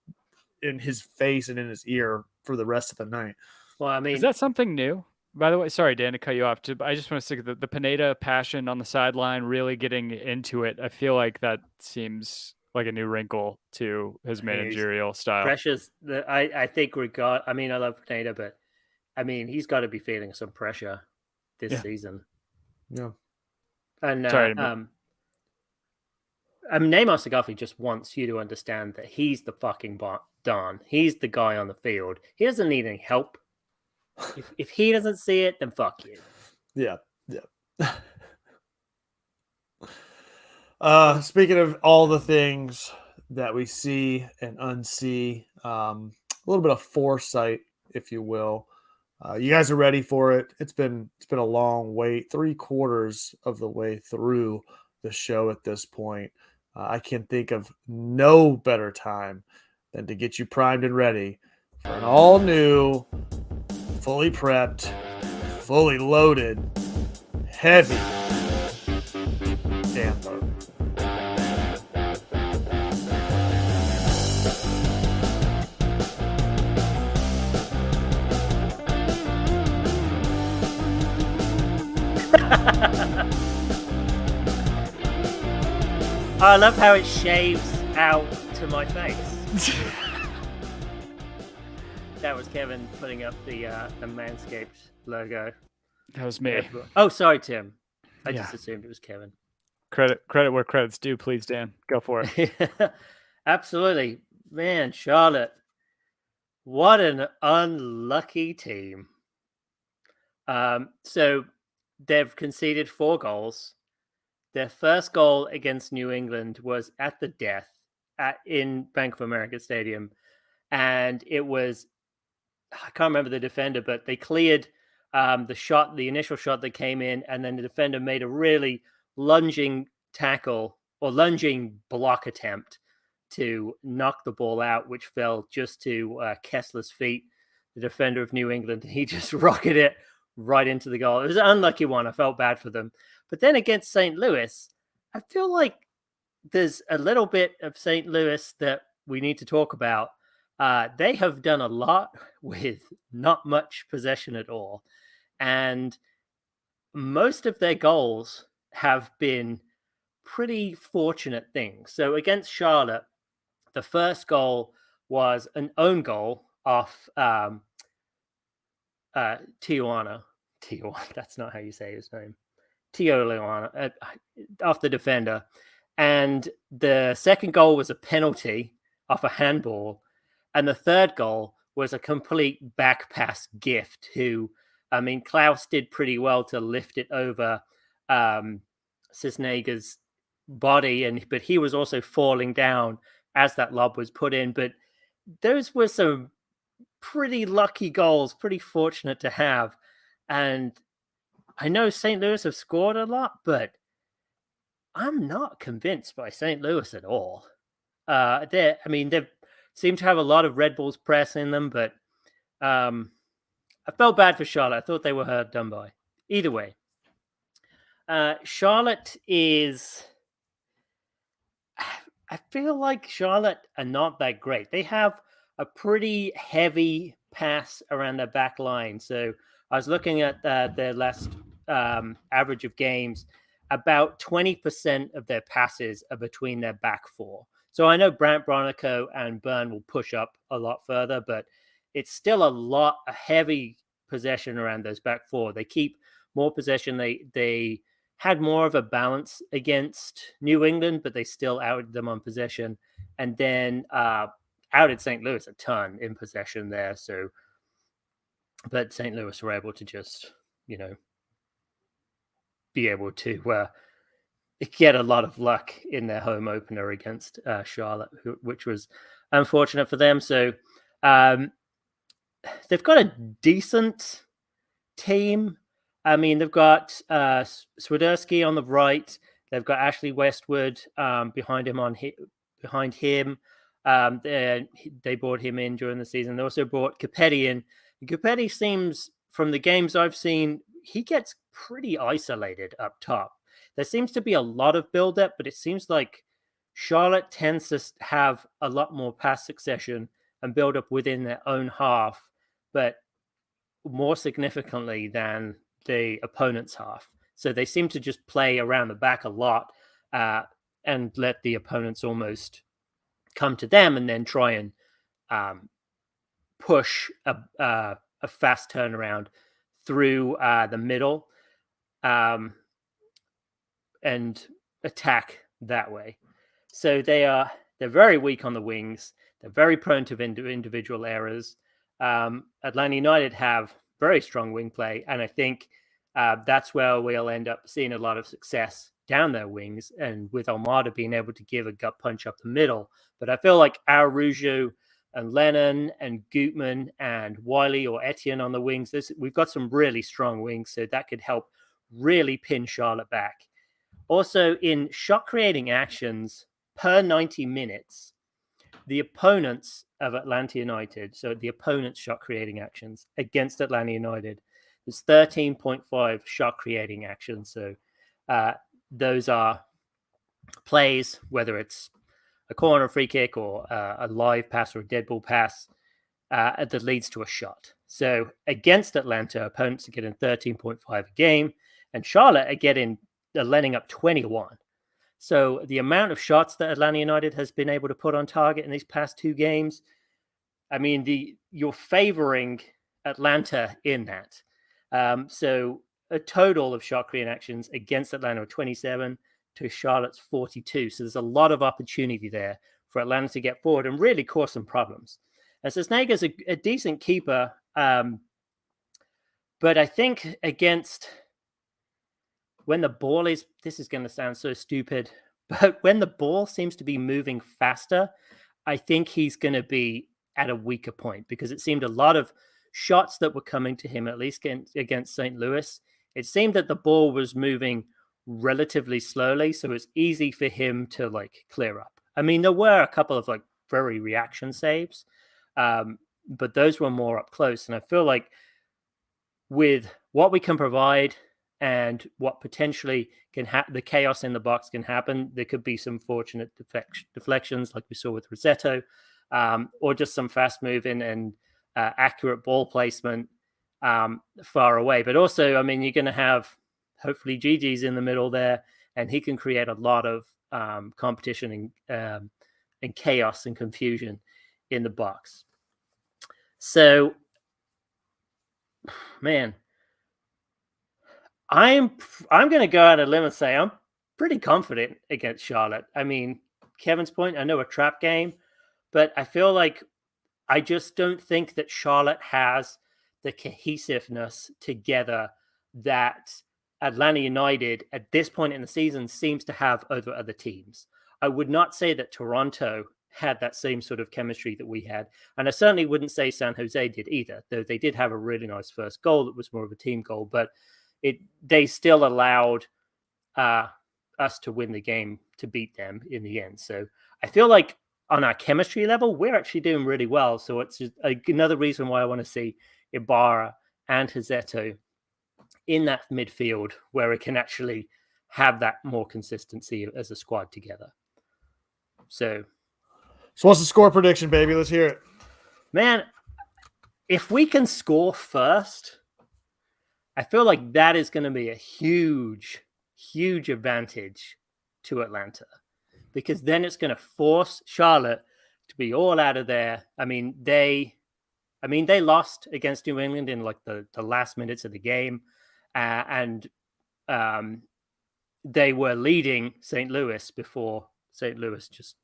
in his face and in his ear for the rest of the night. Well, I mean, is that something new? By the way, sorry, Dan, to cut you off. I just want to stick the Pineda passion on the sideline, really getting into it. I feel like that seems like a new wrinkle to his managerial style. Pressure's I think I mean, I love Pineda, but I mean, he's got to be feeling some pressure this season. Yeah. And Sorry, Neymar Sagaffi just wants you to understand that he's the fucking Don. He's the guy on the field. He doesn't need any help. If he doesn't see it, then fuck you. Yeah. Speaking of all the things that we see and unsee, a little bit of foresight, if you will. You guys are ready for it. It's been a long wait, 3/4 of the way through the show at this point. I can think of no better time than to get you primed and ready for an all new, fully prepped, fully loaded, heavy damn boat. I love how it shaves out to my face. That was Kevin putting up the Manscaped logo. that was me. Oh, sorry, Tim. I just assumed it was Kevin. Credit where credit's due, please, Dan. Go for it. Absolutely. Man, Charlotte. What an unlucky team. So they've conceded 4 goals. Their first goal against New England was at the death in Bank of America Stadium. And it was, I can't remember the defender, but they cleared the initial shot that came in, and then the defender made a really lunging tackle or lunging block attempt to knock the ball out, which fell just to Kessler's feet, the defender of New England. He just rocketed it right into the goal. It was an unlucky one. I felt bad for them. But then against St. Louis, I feel like there's a little bit of St. Louis that we need to talk about. They have done a lot with not much possession at all. And most of their goals have been pretty fortunate things. So against Charlotte, the first goal was an own goal off Tijuana. That's not how you say his name. Tijuana, off the defender. And the second goal was a penalty off a handball. And the third goal was a complete back pass gift Klaus did pretty well to lift it over Cisnega's body, but he was also falling down as that lob was put in. But those were some pretty lucky goals, pretty fortunate to have. And I know St. Louis have scored a lot, but I'm not convinced by St. Louis at all. They seem to have a lot of Red Bulls press in them, but I felt bad for Charlotte. I thought they were done by. Either way, Charlotte is... I feel like Charlotte are not that great. They have a pretty heavy pass around their back line. So I was looking at their last average of games. About 20% of their passes are between their back 4. So I know Brandt Bronico and Byrne will push up a lot further, but it's still a heavy possession around those back 4. They keep more possession. They had more of a balance against New England, but they still outed them on possession, and then outed St. Louis a ton in possession there. So, but St. Louis were able to just, be able to get a lot of luck in their home opener against Charlotte, which was unfortunate for them. So they've got a decent team. I mean, they've got Swiderski on the right. They've got Ashley Westwood behind him. They brought him in during the season. They also brought Capetti in. Capetti seems, from the games I've seen, he gets pretty isolated up top. There seems to be a lot of build-up, but it seems like Charlotte tends to have a lot more pass succession and build up within their own half, but more significantly than the opponent's half. So they seem to just play around the back a lot. and let the opponents almost come to them, and then try and push a fast turnaround through the middle and attack that way. So they're very weak on the wings. They're very prone to individual errors. Atlanta United have very strong wing play, and I think that's where we'll end up seeing a lot of success down their wings, and with Almada being able to give a gut punch up the middle. But I feel like Araujo and Lennon and Gutman and Wiley or Etienne on the wings, we've got some really strong wings, so that could help really pin Charlotte back. Also, in shot creating actions per 90 minutes, the opponents of Atlanta United, so the opponent's shot creating actions against Atlanta United, is 13.5 shot creating actions. So those are plays, whether it's a corner, free kick, or a live pass or a dead ball pass that leads to a shot. So against Atlanta, opponents are getting 13.5 a game, and Charlotte are letting up 21. So the amount of shots that Atlanta United has been able to put on target in these past 2 games, I mean, you're favoring Atlanta in that. So a total of shot creating actions against Atlanta are 27 to Charlotte's 42. So there's a lot of opportunity there for Atlanta to get forward and really cause some problems. And Cisnega's a decent keeper, but I think against when the ball is, this is going to sound so stupid, but when the ball seems to be moving faster, I think he's going to be at a weaker point, because it seemed a lot of shots that were coming to him, at least against St. Louis, it seemed that the ball was moving relatively slowly, so it's easy for him to like clear up. I mean, there were a couple of like very reaction saves, but those were more up close. And I feel like with what we can provide and what potentially can happen, the chaos in the box can happen, there could be some fortunate deflections like we saw with Rossetto, or just some fast moving and accurate ball placement far away. But also, I mean, you're going to have hopefully Gigi's in the middle there, and he can create a lot of competition and chaos and confusion in the box. So, man, I'm going to go out on a limb and say I'm pretty confident against Charlotte. I mean, Kevin's point, I know a trap game, but I feel like I just don't think that Charlotte has the cohesiveness together that Atlanta United at this point in the season seems to have over other teams. I would not say that Toronto had that same sort of chemistry that we had. And I certainly wouldn't say San Jose did either, though they did have a really nice first goal that was more of a team goal. But they still allowed us to win the game to beat them in the end. So I feel like on our chemistry level, we're actually doing really well. So it's just another reason why I want to see Ibarra and Rossetto in that midfield, where it can actually have that more consistency as a squad together. So what's the score prediction, baby? Let's hear it. Man, if we can score first, I feel like that is going to be a huge, huge advantage to Atlanta, because then it's going to force Charlotte to be all out of there. I mean, they lost against New England in like the last minutes of the game, and they were leading St. Louis before St. Louis just,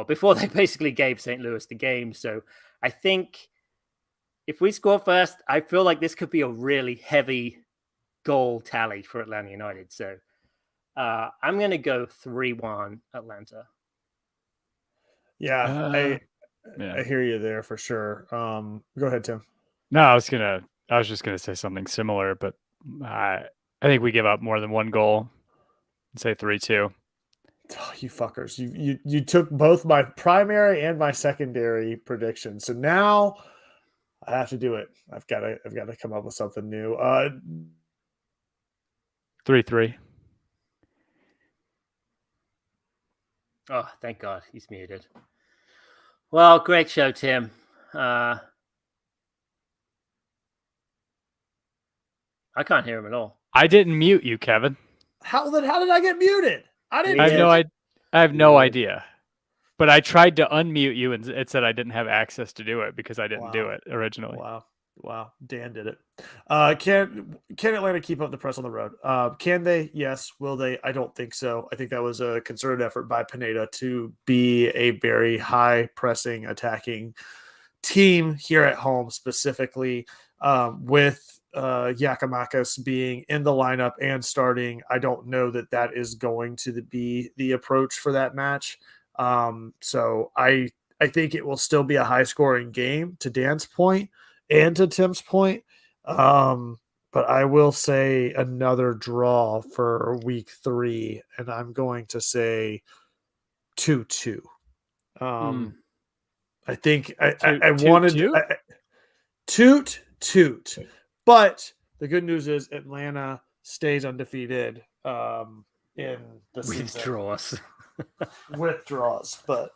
before they basically gave St. Louis the game. So I think if we score first, I feel like this could be a really heavy goal tally for Atlanta United. So I'm going to go 3-1 Atlanta. Yeah, I hear you there for sure. Go ahead, Tim. No, I was just gonna say something similar, but I think we give up more than one goal. I'd say 3-2. Oh, you fuckers! You took both my primary and my secondary predictions. So now I have to do it. I've got to come up with something new. 3-3. Oh, thank God he's muted. Well, great show, Tim. I can't hear him at all. I didn't mute you, Kevin. How did I get muted? I didn't. I have He no is. idea. I have no He is. idea. But I tried to unmute you, and it said I didn't have access to do it because I didn't do Wow. it originally. Wow. Dan did it. Can Atlanta keep up the press on the road? Can they? Yes. Will they? I don't think so. I think that was a concerted effort by Pineda to be a very high pressing, attacking team here at home, specifically with Giakoumakis being in the lineup and starting. I don't know that is going to be the approach for that match. So I think it will still be a high scoring game, to Dan's point and to Tim's point. But I will say another draw for week 3, and I'm going to say 2-2. I think I wanted toot. But the good news is Atlanta stays undefeated in the season. Withdraws. But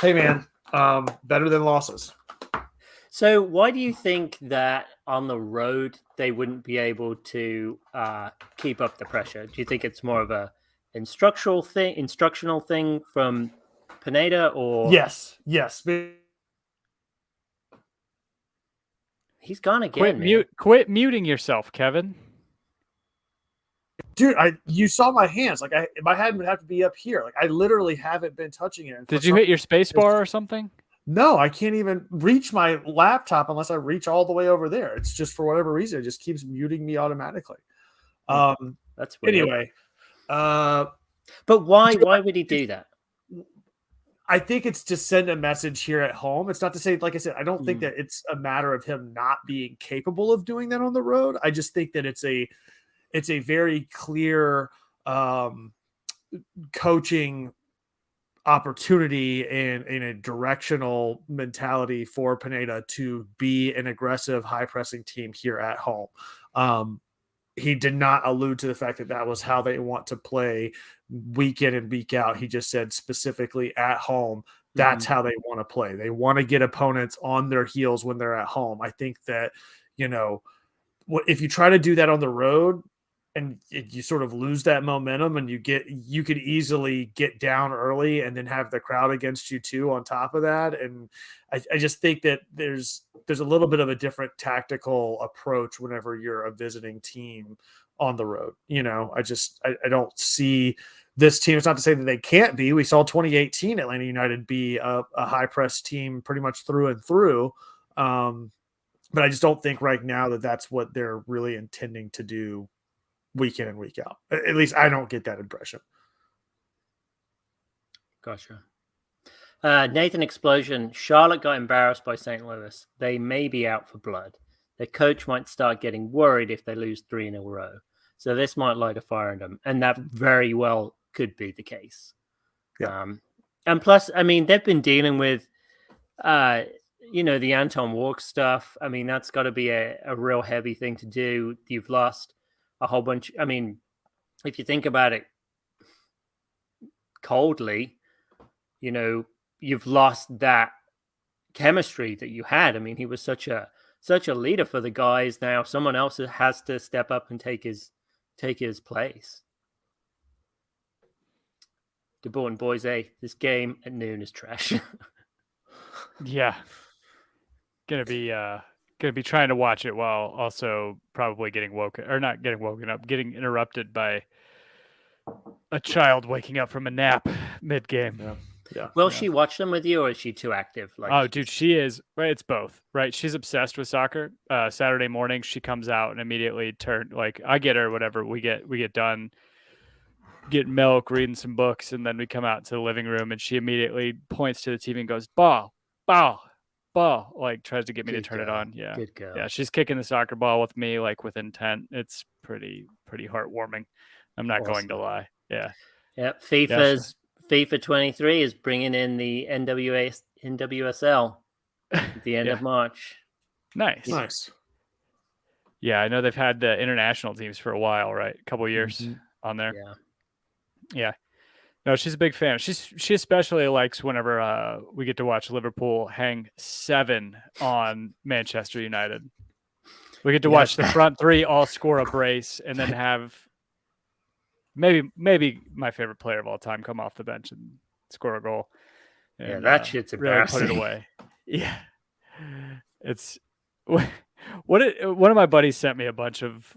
hey, man, better than losses. So why do you think that on the road they wouldn't be able to keep up the pressure? Do you think it's more of a instructional thing from Pineda, or Yes. he's gone again? Quit muting yourself, Kevin. Dude, you saw my hands. Like my hand would have to be up here. Like I literally haven't been touching it. Did you hit your space bar or something? No, I can't even reach my laptop unless I reach all the way over there. It's just for whatever reason, it just keeps muting me automatically. That's weird. Anyway. But why would he do that? I think it's to send a message here at home. It's not to say, like I said, I don't think that it's a matter of him not being capable of doing that on the road. I just think that it's a very clear coaching opportunity and in a directional mentality for Pineda to be an aggressive, high pressing team here at home. He did not allude to the fact that was how they want to play week in and week out. He just said specifically at home, that's how they want to play. They want to get opponents on their heels when they're at home. I think that, if you try to do that on the road, and you sort of lose that momentum, and you could easily get down early and then have the crowd against you too on top of that. And I just think that there's a little bit of a different tactical approach whenever you're a visiting team on the road. I don't see this team. It's not to say that they can't be. We saw 2018 Atlanta United be a high press team pretty much through and through. But I just don't think right now that that's what they're really intending to do week in and week out. At least I don't get that impression. Gotcha. Nathan Explosion. Charlotte got embarrassed by St. Louis. They may be out for blood. Their coach might start getting worried if they lose 3 in a row. So this might light a fire in them. And that very well could be the case. Yeah. And plus, I mean, they've been dealing with, the Anton Walk stuff. I mean, that's got to be a real heavy thing to do. You've lost a whole bunch. I mean, if you think about it coldly, you've lost that chemistry that you had. I mean, he was such a leader for the guys. Now someone else has to step up and take his place. DeBoer and Boise, this game at noon is trash. Yeah. Gonna be trying to watch it while also probably getting interrupted by a child waking up from a nap mid-game. Yeah. Will she watch them with you, or is she too active? Dude, she is. Right, it's both. Right, she's obsessed with soccer. Saturday morning, she comes out and immediately I get her whatever. We get done, get milk, reading some books, and then we come out to the living room, and she immediately points to the TV and goes, "Ball, ball." Ball, like tries to get me to turn it on. Yeah. Good girl. Yeah, she's kicking the soccer ball with me, like with intent. It's pretty heartwarming. I'm not going to lie. Yeah. Yep. FIFA 23 is bringing in the NWSL at the end of March. Nice. Yeah, I know they've had the international teams for a while, right? A couple of years on there. Yeah. No, she's a big fan. She especially likes whenever we get to watch Liverpool hang 7 on Manchester United. We get to watch the front 3 all score a brace and then have maybe my favorite player of all time come off the bench and score a goal. Yeah, And, that shit's really put it embarrassing. away. Yeah, it's one of my buddies sent me a bunch of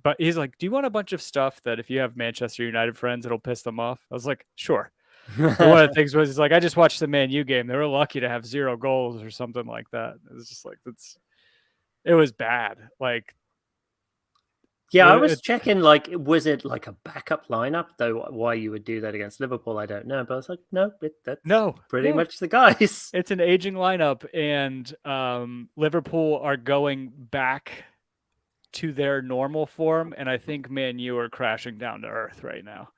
but he's like, "Do you want a bunch of stuff that if you have Manchester United friends, it'll piss them off?" I was like, "Sure." And one of the things was, he's like, "I just watched the Man U game. They were lucky to have 0 goals or something like that." It was just like it was bad. Like, Yeah, I was checking, like, was it like a backup lineup? Though why you would do that against Liverpool, I don't know. But I was like, no, that's pretty much the guys. It's an aging lineup, and Liverpool are going back to their normal form, and I think Man U are crashing down to earth right now.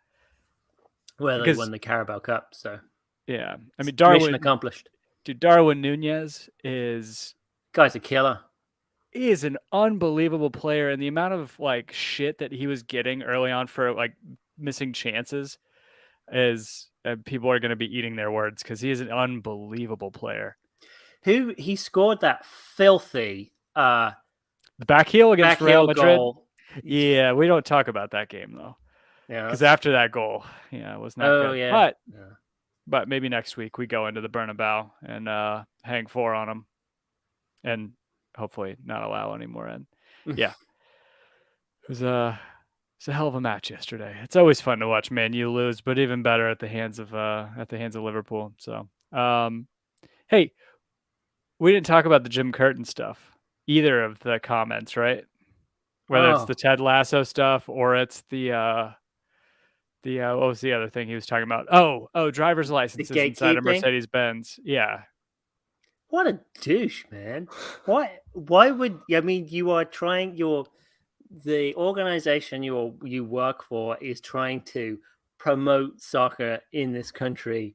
Well, they won the Carabao Cup, so yeah. I mean, mission accomplished. Dude, Darwin Nunez is guy's a killer. He is an unbelievable player, and the amount of shit that he was getting early on for missing chances is people are going to be eating their words because he is an unbelievable player. He scored that filthy the back heel against Real Madrid. Goal. Yeah, we don't talk about that game though. Yeah, because after that goal, it was not good. Yeah. But maybe next week we go into the Bernabeu and hang 4 on them, and hopefully not allow any more in. Yeah, it was a hell of a match yesterday. It's always fun to watch Man U lose, but even better at the hands of Liverpool. So, hey, we didn't talk about the Jim Curtin stuff, either of the comments, right? Whether it's the Ted Lasso stuff or it's the what was the other thing he was talking about? Oh, driver's licenses inside a Mercedes Benz. Yeah. What a douche, man. Why would you are trying the organization you work for is trying to promote soccer in this country,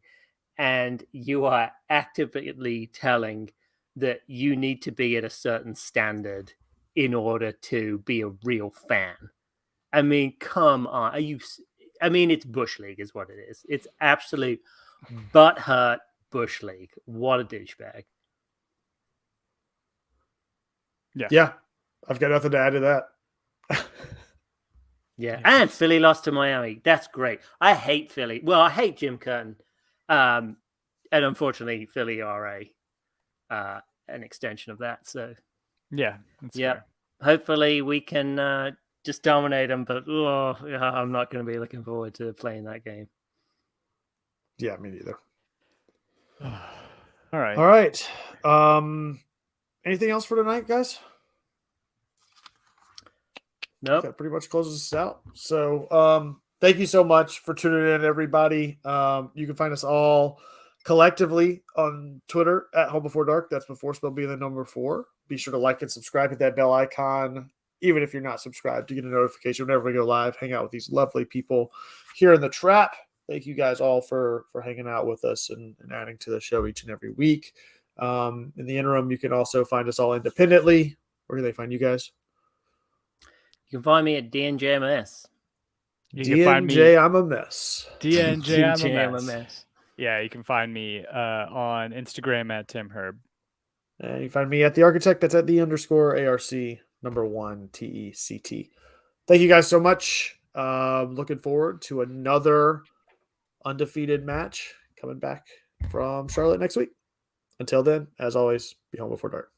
and you are actively telling that you need to be at a certain standard in order to be a real fan. I mean, come on. It's Bush League is what it is. It's absolute butthurt Bush League. What a douchebag. Yeah. I've got nothing to add to that. Yeah. And Philly lost to Miami. That's great. I hate Philly. Well, I hate Jim Curtin. And unfortunately, Philly are an extension of that. So yeah. Fair. Hopefully we can just dominate them, but I'm not going to be looking forward to playing that game. Yeah, me neither. All right. All right. Anything else for tonight, guys? Nope. That pretty much closes us out. So thank you so much for tuning in, everybody. You can find us all collectively on Twitter at Home Before Dark. That's before spelled being the number 4. Be sure to like and subscribe, hit that bell icon, even if you're not subscribed, to get a notification whenever we go live. Hang out with these lovely people here in the trap. Thank you guys all for hanging out with us and adding to the show each and every week. In the interim, you can also find us all independently. Where can they find you guys? You can find me at DNJMS. DNJ, I'm a mess. DNJ, I'm a mess. Yeah, you can find me on Instagram at Tim Herb. And you can find me at The Architect. That's at @the_ARC number 1 TECT. Thank you guys so much. Looking forward to another undefeated match coming back from Charlotte next week. Until then, as always, be home before dark.